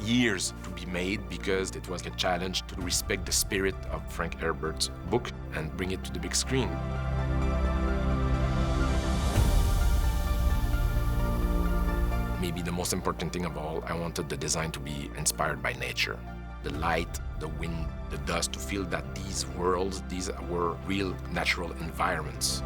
years to be made because it was a challenge to respect the spirit of Frank Herbert's book and bring it to the big screen. Maybe the most important thing of all, I wanted the design to be inspired by nature. The light, the wind, the dust, to feel that these worlds, these were real natural environments.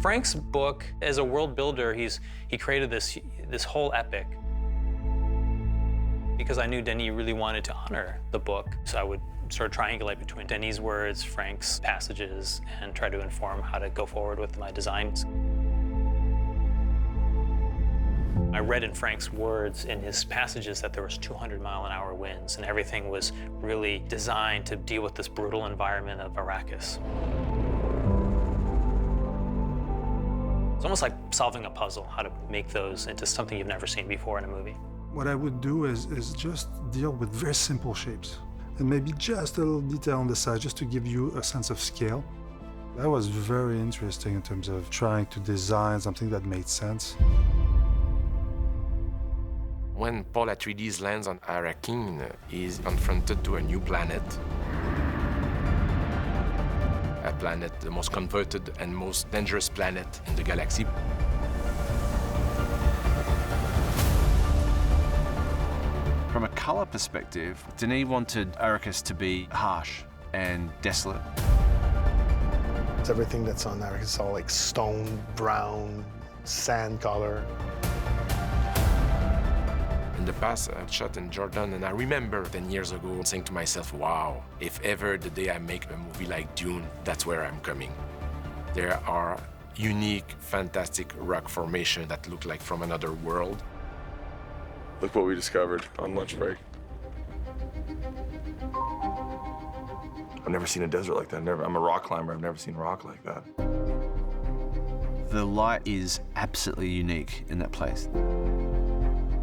Frank's book, as a world builder, he created this whole epic. Because I knew Denis really wanted to honor the book, so I would sort of triangulate between Denis' words, Frank's passages, and try to inform how to go forward with my designs. I read in Frank's words, in his passages, that there was 200-mile-an-hour winds, and everything was really designed to deal with this brutal environment of Arrakis. It's almost like solving a puzzle, how to make those into something you've never seen before in a movie. What I would do is just deal with very simple shapes, and maybe just a little detail on the side, just to give you a sense of scale. That was very interesting in terms of trying to design something that made sense. When Paul Atreides lands on Arrakeen, he's confronted to a new planet. A planet, the most converted and most dangerous planet in the galaxy. From a color perspective, Denis wanted Arrakis to be harsh and desolate. Everything that's on Arrakis is all like stone, brown, sand color. In the past, I shot in Jordan, and I remember 10 years ago saying to myself, wow, if ever the day I make a movie like Dune, that's where I'm coming. There are unique, fantastic rock formations that look like from another world. Look what we discovered on lunch break. I've never seen a desert like that. I'm a rock climber. I've never seen rock like that. The light is absolutely unique in that place.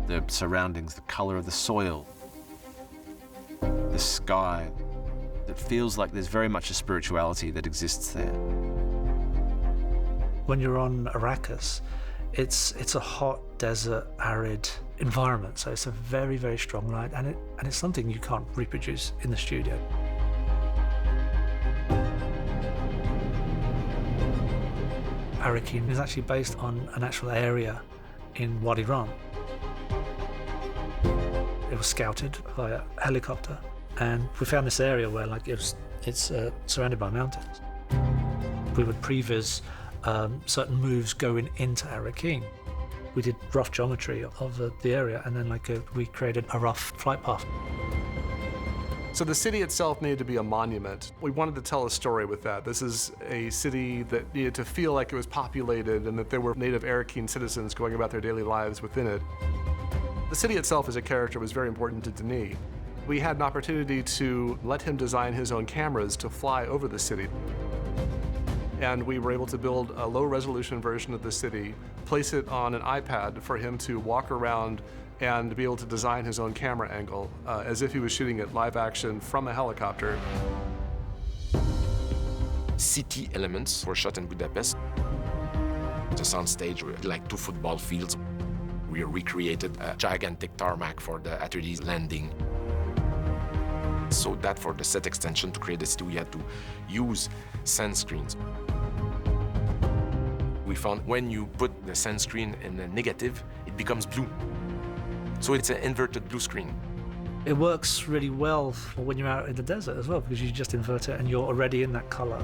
The surroundings, the color of the soil, the sky. It feels like there's very much a spirituality that exists there. When you're on Arrakis, it's a hot, desert, arid environment, so it's a very, very strong light, and it's something you can't reproduce in the studio. Arrakeen is actually based on an actual area in Wadi Rum. It was scouted via helicopter, and we found this area where it's surrounded by mountains. We would previs certain moves going into Arrakeen. We did rough geometry of the area, and then we created a rough flight path. So the city itself needed to be a monument. We wanted to tell a story with that. This is a city that needed to feel like it was populated and that there were native Arrakeen citizens going about their daily lives within it. The city itself as a character was very important to Denis. We had an opportunity to let him design his own cameras to fly over the city. And we were able to build a low-resolution version of the city, place it on an iPad for him to walk around and be able to design his own camera angle as if he was shooting it live action from a helicopter. City elements were shot in Budapest. The soundstage were like 2 football fields. We recreated a gigantic tarmac for the Atreides landing. So that for the set extension to create the city, we had to use sand screens. We found when you put the sand screen in a negative, it becomes blue. So it's an inverted blue screen. It works really well for when you're out in the desert as well, because you just invert it and you're already in that color.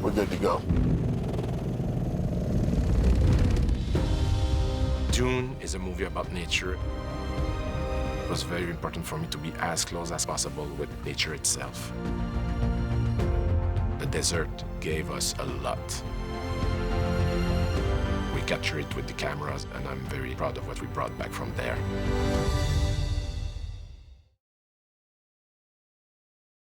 We're good to go. Dune is a movie about nature. It was very important for me to be as close as possible with nature itself. The desert gave us a lot. We captured it with the cameras, and I'm very proud of what we brought back from there.